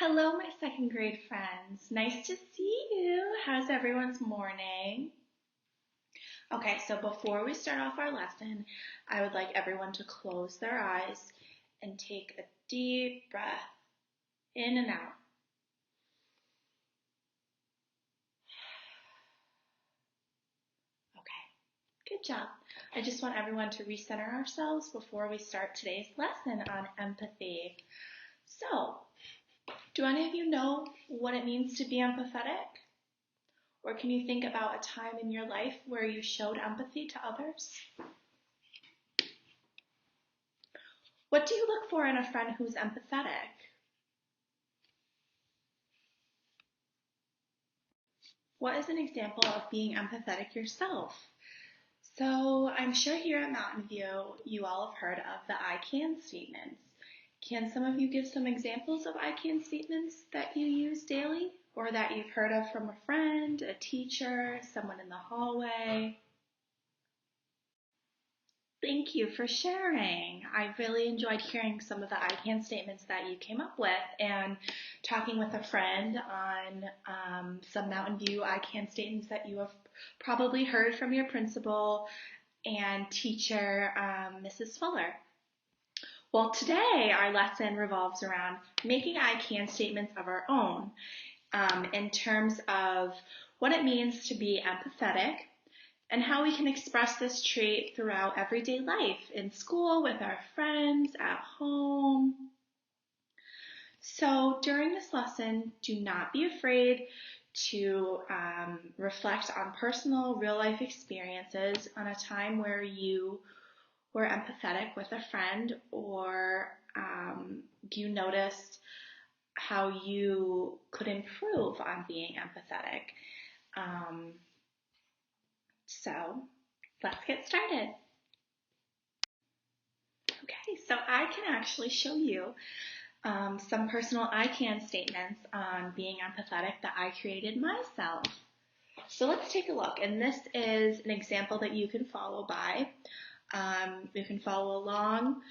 Hello, my second grade friends. Nice to see you. How's everyone's morning? Okay, so before we start off our lesson, I would like everyone to close their eyes and take a deep breath in and out. Okay, good job. I just want everyone to recenter ourselves before we start today's lesson on empathy. So, do any of you know what it means to be empathetic? Or can you think about a time in your life where you showed empathy to others? What do you look for in a friend who's empathetic? What is an example of being empathetic yourself? So I'm sure here at Mountain View, you all have heard of the I can statements. Can some of you give some examples of I can statements that you use daily or that you've heard of from a friend, a teacher, someone in the hallway? Thank you for sharing. I really enjoyed hearing some of the I can statements that you came up with and talking with a friend on some Mountain View I can statements that you have probably heard from your principal and teacher, Mrs. Fuller. Well, today our lesson revolves around making I can statements of our own in terms of what it means to be empathetic and how we can express this trait throughout everyday life, in school, with our friends, at home. So during this lesson, do not be afraid to reflect on personal, real-life experiences on a time where you were empathetic with a friend or you noticed how you could improve on being empathetic. So let's get started. Okay, so I can actually show you some personal I can statements on being empathetic that I created myself. So let's take a look, and this is an example that you can follow by. You can follow along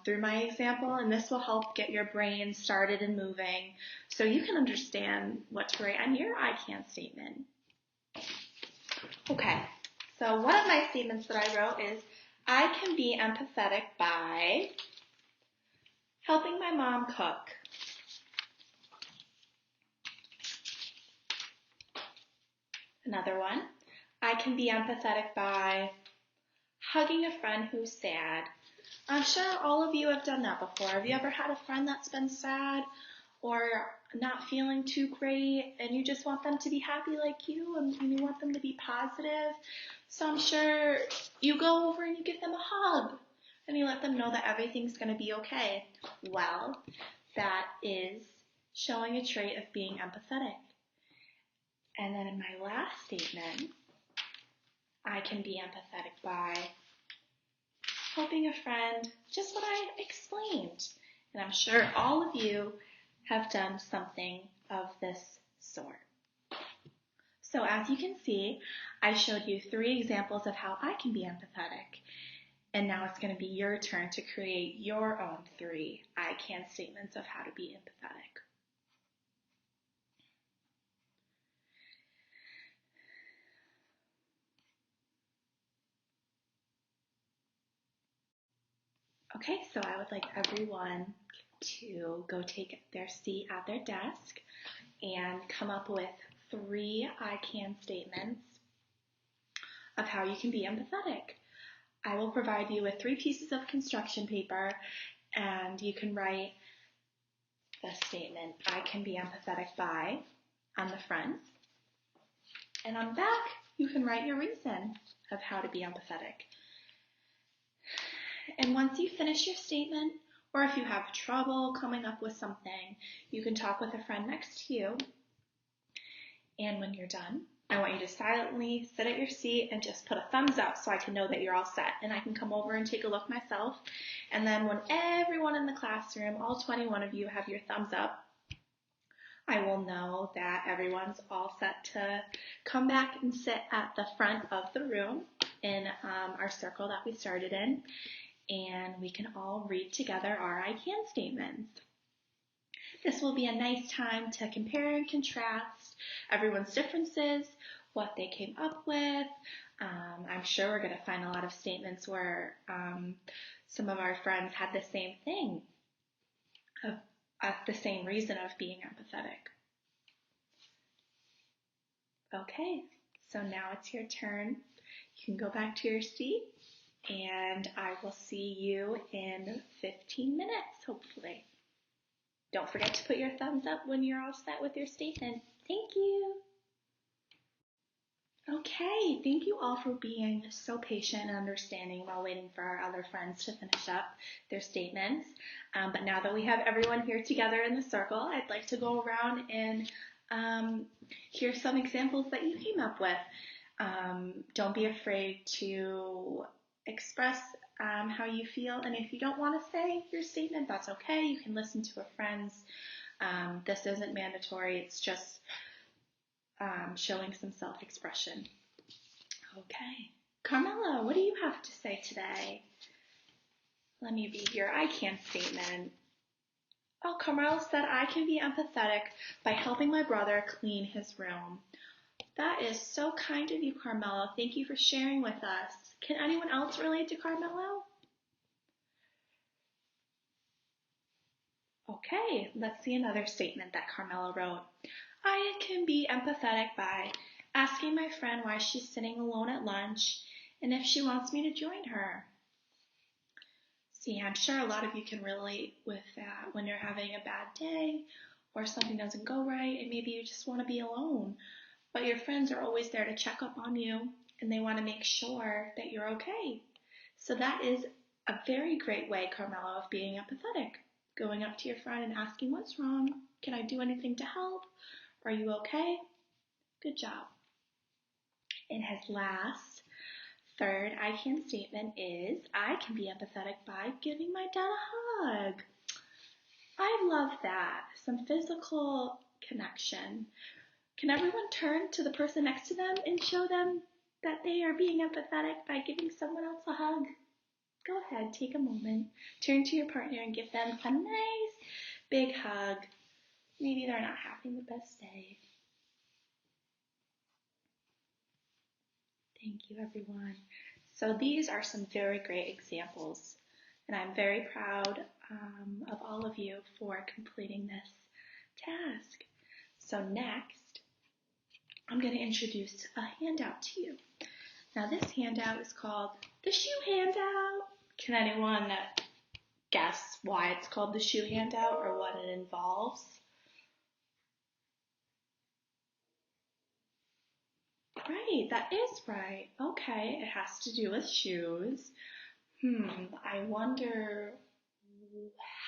through my example, and this will help get your brain started and moving so you can understand what to write on your I can statement. Okay, so one of my statements that I wrote is, I can be empathetic by helping my mom cook. Another one, I can be empathetic by hugging a friend who's sad. I'm sure all of you have done that before. Have you ever had a friend that's been sad or not feeling too great and you just want them to be happy like you and you want them to be positive? So I'm sure you go over and you give them a hug and you let them know that everything's going to be okay. Well, that is showing a trait of being empathetic. And then in my last statement, I can be empathetic by helping a friend, just what I explained. And I'm sure all of you have done something of this sort. So as you can see, I showed you 3 examples of how I can be empathetic. And now it's going to be your turn to create your own 3 I can statements of how to be empathetic. Okay, so I would like everyone to go take their seat at their desk and come up with 3 I can statements of how you can be empathetic. I will provide you with 3 pieces of construction paper and you can write the statement, I can be empathetic by, on the front. And on the back, you can write your reason of how to be empathetic. And once you finish your statement, or if you have trouble coming up with something, you can talk with a friend next to you. And when you're done, I want you to silently sit at your seat and just put a thumbs up so I can know that you're all set. And I can come over and take a look myself. And then when everyone in the classroom, all 21 of you, have your thumbs up, I will know that everyone's all set to come back and sit at the front of the room in our circle that we started in. And we can all read together our I can statements. This will be a nice time to compare and contrast everyone's differences, what they came up with. I'm sure we're going to find a lot of statements where some of our friends had the same thing, of the same reason of being empathetic. Okay, so now it's your turn. You can go back to your seat, and I will see you in 15 minutes, hopefully. Don't forget to put your thumbs up when you're all set with your statement. Thank you. Okay, thank you all for being so patient and understanding while waiting for our other friends to finish up their statements. But now that we have everyone here together in the circle, I'd like to go around and hear some examples that you came up with. Don't be afraid to express how you feel, and if you don't want to say your statement, that's okay. You can listen to a friend's. This isn't mandatory, it's just showing some self-expression. Okay. Carmela, what do you have to say today? Let me read your I can statement. Oh, Carmela said, I can be empathetic by helping my brother clean his room. That is so kind of you, Carmela. Thank you for sharing with us. Can anyone else relate to Carmela? Okay, let's see another statement that Carmela wrote. I can be empathetic by asking my friend why she's sitting alone at lunch and if she wants me to join her. See, I'm sure a lot of you can relate with that when you're having a bad day or something doesn't go right and maybe you just want to be alone. But your friends are always there to check up on you and they want to make sure that you're okay. So that is a very great way, Carmela, of being empathetic. Going up to your friend and asking, what's wrong? Can I do anything to help? Are you okay? Good job. And his last, third I can statement is, I can be empathetic by giving my dad a hug. I love that. Some physical connection. Can everyone turn to the person next to them and show them that they are being empathetic by giving someone else a hug? Go ahead, take a moment. Turn to your partner and give them a nice big hug. Maybe they're not having the best day. Thank you, everyone. So these are some very great examples, and I'm very proud of all of you for completing this task. So next, I'm going to introduce a handout to you. Now this handout is called the shoe handout. Can anyone guess why it's called the shoe handout or what it involves? Right, that is right. Okay, it has to do with shoes. I wonder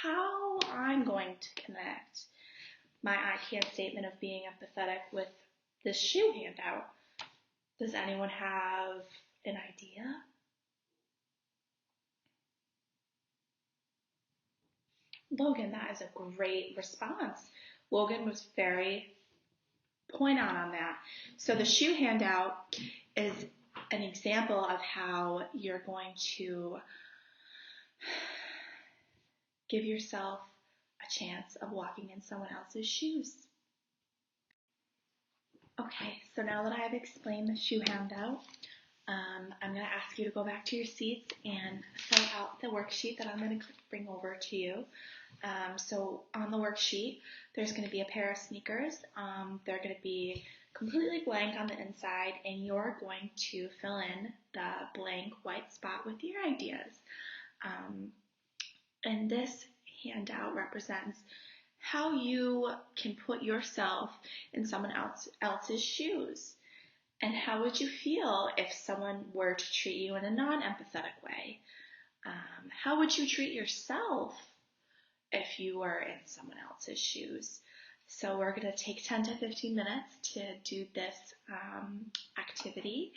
how I'm going to connect my I can statement of being empathetic with this shoe handout. Does anyone have an idea? Logan, that is a great response. Logan was very point on that. So the shoe handout is an example of how you're going to give yourself a chance of walking in someone else's shoes. Okay, so now that I've explained the shoe handout, I'm going to ask you to go back to your seats and fill out the worksheet that I'm going to bring over to you. So on the worksheet, there's going to be a pair of sneakers. They're going to be completely blank on the inside, and you're going to fill in the blank white spot with your ideas. And this handout represents how you can put yourself in someone else's shoes. And how would you feel if someone were to treat you in a non-empathetic way? How would you treat yourself if you were in someone else's shoes? So we're going to take 10 to 15 minutes to do this activity.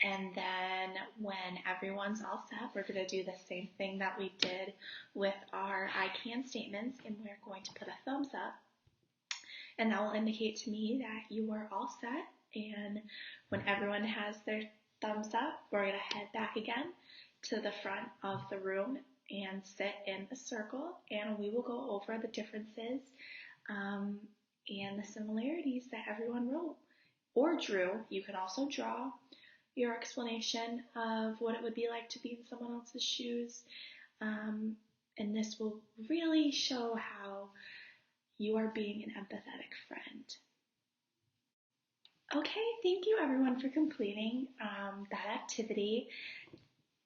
And then when everyone's all set, we're going to do the same thing that we did with our I can statements, and we're going to put a thumbs up. And that will indicate to me that you are all set. And when everyone has their thumbs up, we're going to head back again to the front of the room and sit in a circle, and we will go over the differences and the similarities that everyone wrote or drew. You can also draw your explanation of what it would be like to be in someone else's shoes. And this will really show how you are being an empathetic friend. Okay, thank you everyone for completing that activity.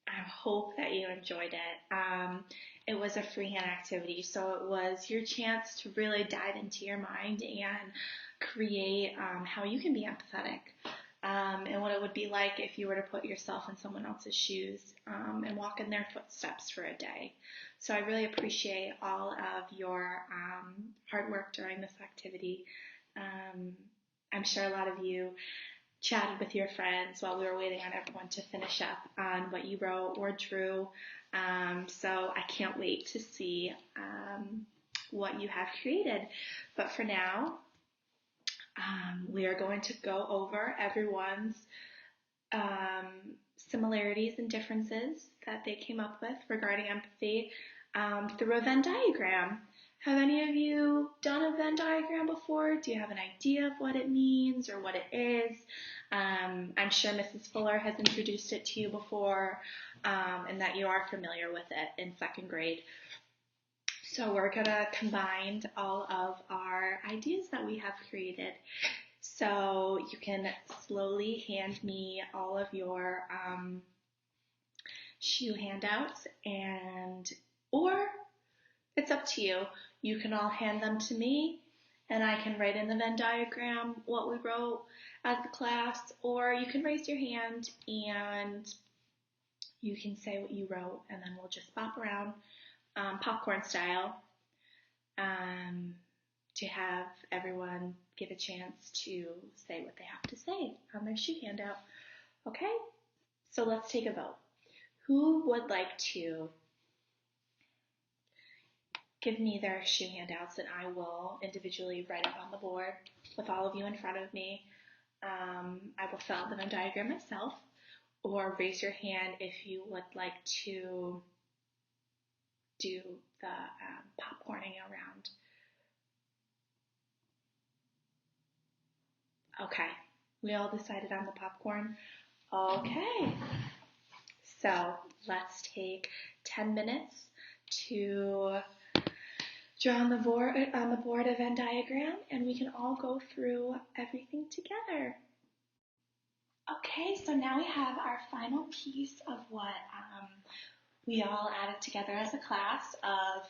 I hope that you enjoyed it. It was a freehand activity, so it was your chance to really dive into your mind and create how you can be empathetic. And what it would be like if you were to put yourself in someone else's shoes and walk in their footsteps for a day. So I really appreciate all of your hard work during this activity. I'm sure a lot of you chatted with your friends while we were waiting on everyone to finish up on what you wrote or drew. So I can't wait to see what you have created. But for now, we are going to go over everyone's similarities and differences that they came up with regarding empathy through a Venn diagram. Have any of you done a Venn diagram before? Do you have an idea of what it means or what it is? I'm sure Mrs. Fuller has introduced it to you before and that you are familiar with it in second grade. So we're going to combine all of our ideas that we have created. So you can slowly hand me all of your shoe handouts, or it's up to you. You can all hand them to me and I can write in the Venn diagram what we wrote as a class, or you can raise your hand and you can say what you wrote and then we'll just bop around popcorn style to have everyone get a chance to say what they have to say on their shoe handout. Okay, so let's take a vote. Who would like to give me their shoe handouts and I will individually write up on the board with all of you in front of me? I will fill out the Venn diagram myself, or raise your hand if you would like to do the popcorning around. Okay, we all decided on the popcorn. Okay, so let's take 10 minutes to draw on the board a Venn diagram, and we can all go through everything together. Okay, so now we have our final piece of what we all added together as a class of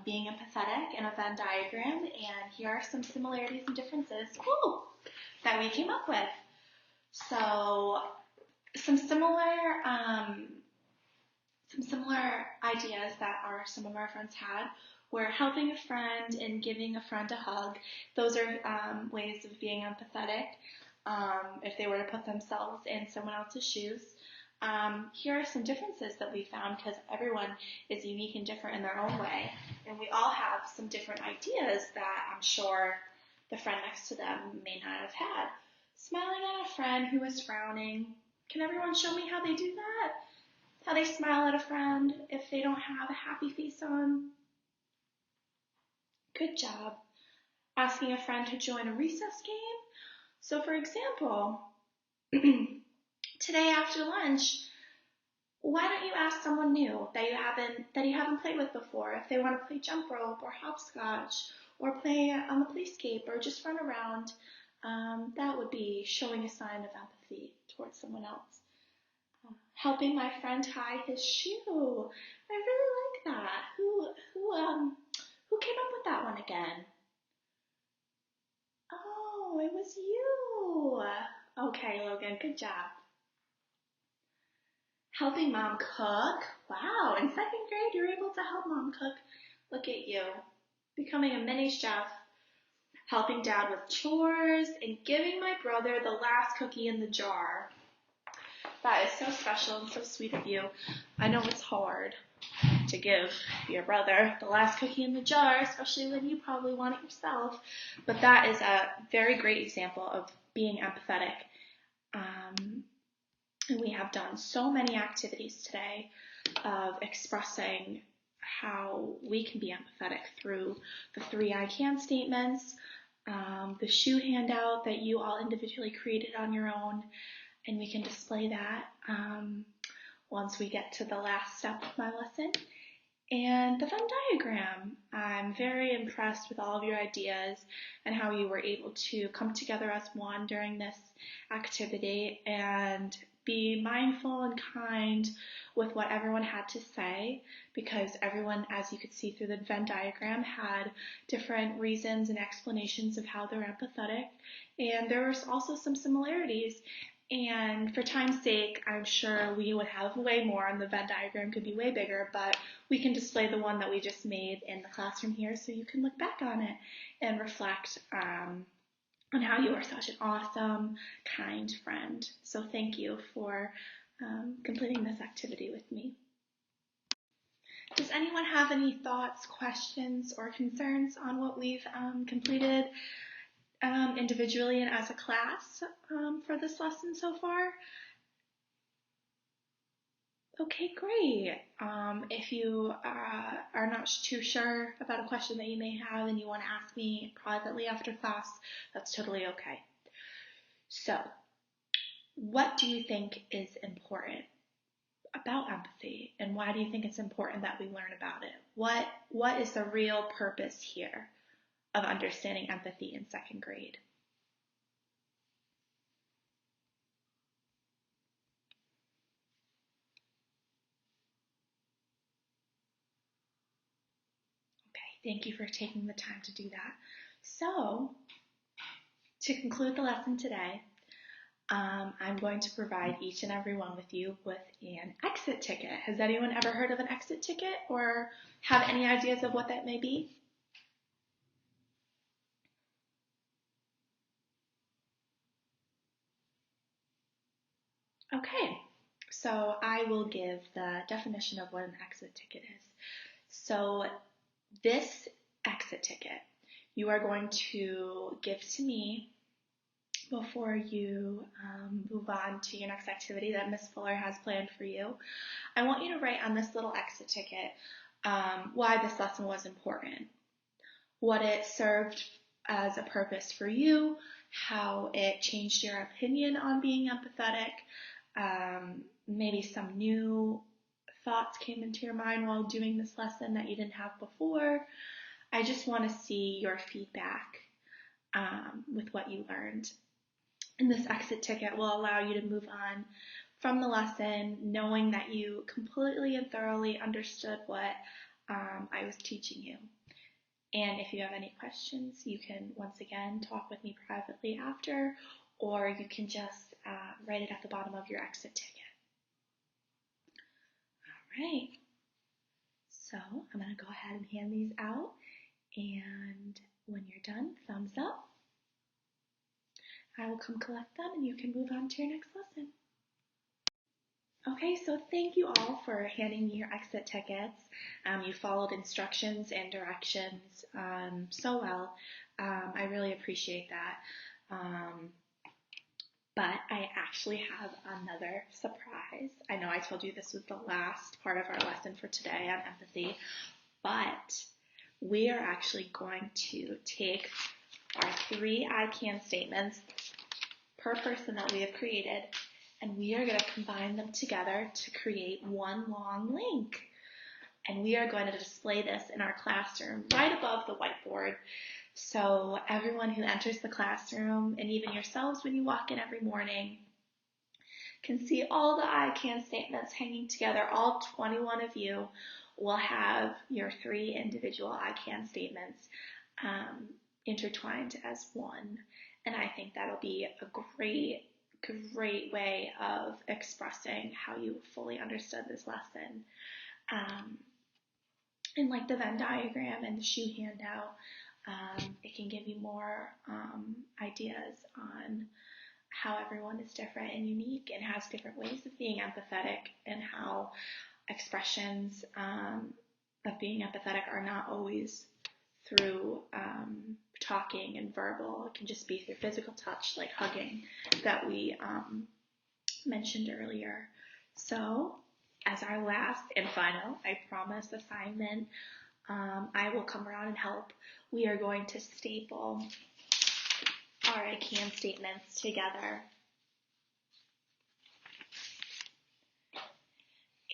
being empathetic in a Venn diagram, and here are some similarities and differences that we came up with. So some similar ideas that some of our friends had were helping a friend and giving a friend a hug. Those are ways of being empathetic if they were to put themselves in someone else's shoes. Here are some differences that we found, because everyone is unique and different in their own way, and we all have some different ideas that I'm sure the friend next to them may not have had. Smiling at a friend who is frowning. Can everyone show me how they do that? How they smile at a friend if they don't have a happy face on? Good job. Asking a friend to join a recess game. So for example, today after lunch, why don't you ask someone new that you haven't played with before if they want to play jump rope or hopscotch or play on the playscape or just run around? That would be showing a sign of empathy towards someone else. Helping my friend tie his shoe. I really like that. Who came up with that one again? Oh, it was you. Okay, Logan, good job. Helping mom cook. Wow, in second grade you're able to help mom cook. Look at you, becoming a mini chef. Helping dad with chores and giving my brother the last cookie in the jar. That is so special and so sweet of you. I know it's hard to give your brother the last cookie in the jar, especially when you probably want it yourself. But that is a very great example of being empathetic. And we have done so many activities today of expressing how we can be empathetic through the 3 I can statements, the shoe handout that you all individually created on your own, and we can display that once we get to the last step of my lesson. And the Venn diagram. I'm very impressed with all of your ideas and how you were able to come together as one during this activity and be mindful and kind with what everyone had to say, because everyone, as you could see through the Venn diagram, had different reasons and explanations of how they're empathetic. And there was also some similarities. And for time's sake, I'm sure we would have way more, and the Venn diagram could be way bigger, but we can display the one that we just made in the classroom here so you can look back on it and reflect on how you are such an awesome, kind friend. So thank you for completing this activity with me. Does anyone have any thoughts, questions, or concerns on what we've completed individually and as a class for this lesson so far? Okay, great. If you are not too sure about a question that you may have and you want to ask me privately after class, that's totally okay. So, what do you think is important about empathy, and why do you think it's important that we learn about it? What is the real purpose here of understanding empathy in 2nd grade? Thank you for taking the time to do that. So, to conclude the lesson today, I'm going to provide each and every one with you with an exit ticket. Has anyone ever heard of an exit ticket or have any ideas of what that may be? Okay, so I will give the definition of what an exit ticket is. So this exit ticket you are going to give to me before you move on to your next activity that Ms. Fuller has planned for you. I want you to write on this little exit ticket why this lesson was important, what it served as a purpose for you, how it changed your opinion on being empathetic, maybe some new thoughts came into your mind while doing this lesson that you didn't have before. I just want to see your feedback with what you learned. And this exit ticket will allow you to move on from the lesson knowing that you completely and thoroughly understood what I was teaching you. And if you have any questions, you can once again talk with me privately after, or you can just write it at the bottom of your exit ticket. All right, so I'm going to go ahead and hand these out, and when you're done, thumbs up. I will come collect them and you can move on to your next lesson. Okay, so thank you all for handing me your exit tickets. You followed instructions and directions so well. I really appreciate that. But I actually have another surprise. I know I told you this was the last part of our lesson for today on empathy, but we are actually going to take our 3 I can statements per person that we have created, and we are going to combine them together to create one long link. And we are going to display this in our classroom right above the whiteboard. So everyone who enters the classroom, and even yourselves when you walk in every morning, can see all the I can statements hanging together. All 21 of you will have your 3 individual I can statements intertwined as one. And I think that'll be a great way of expressing how you fully understood this lesson. And like the Venn diagram and the shoe handout, it can give you more ideas on how everyone is different and unique and has different ways of being empathetic, and how expressions of being empathetic are not always through talking and verbal. It can just be through physical touch, like hugging, that we mentioned earlier. So as our last and final, I promise, assignment, I will come around and help. We are going to staple our I can statements together.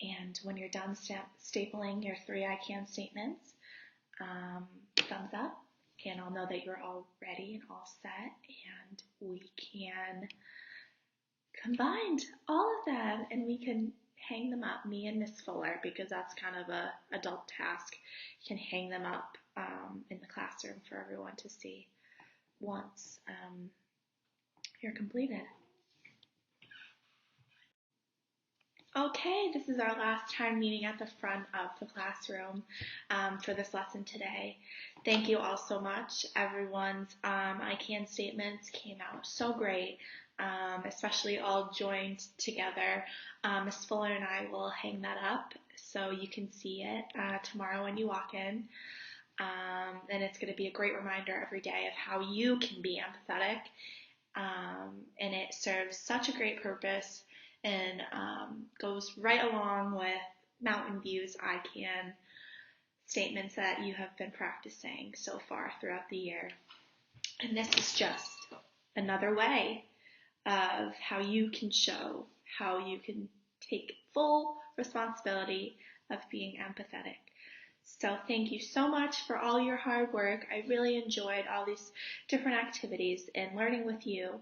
And when you're done stapling your 3 I can statements, thumbs up, and I'll know that you're all ready and all set, and we can combine all of them and we can hang them up, me and Miss Fuller, because that's kind of a adult task. You can hang them up in the classroom for everyone to see once you're completed. Okay, this is our last time meeting at the front of the classroom for this lesson today. Thank you all so much. Everyone's I can statements came out so great, especially all joined together. Ms. Fuller and I will hang that up so you can see it tomorrow when you walk in. And it's going to be a great reminder every day of how you can be empathetic. And it serves such a great purpose and goes right along with Mountain View's I can statements that you have been practicing so far throughout the year. And this is just another way of how you can show how you can take full responsibility of being empathetic. So thank you so much for all your hard work. I really enjoyed all these different activities and learning with you.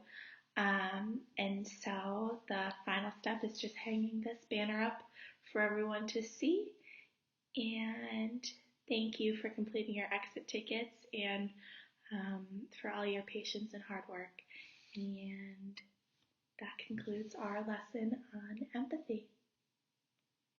And so the final step is just hanging this banner up for everyone to see. And thank you for completing your exit tickets and for all your patience and hard work. And that concludes our lesson on empathy.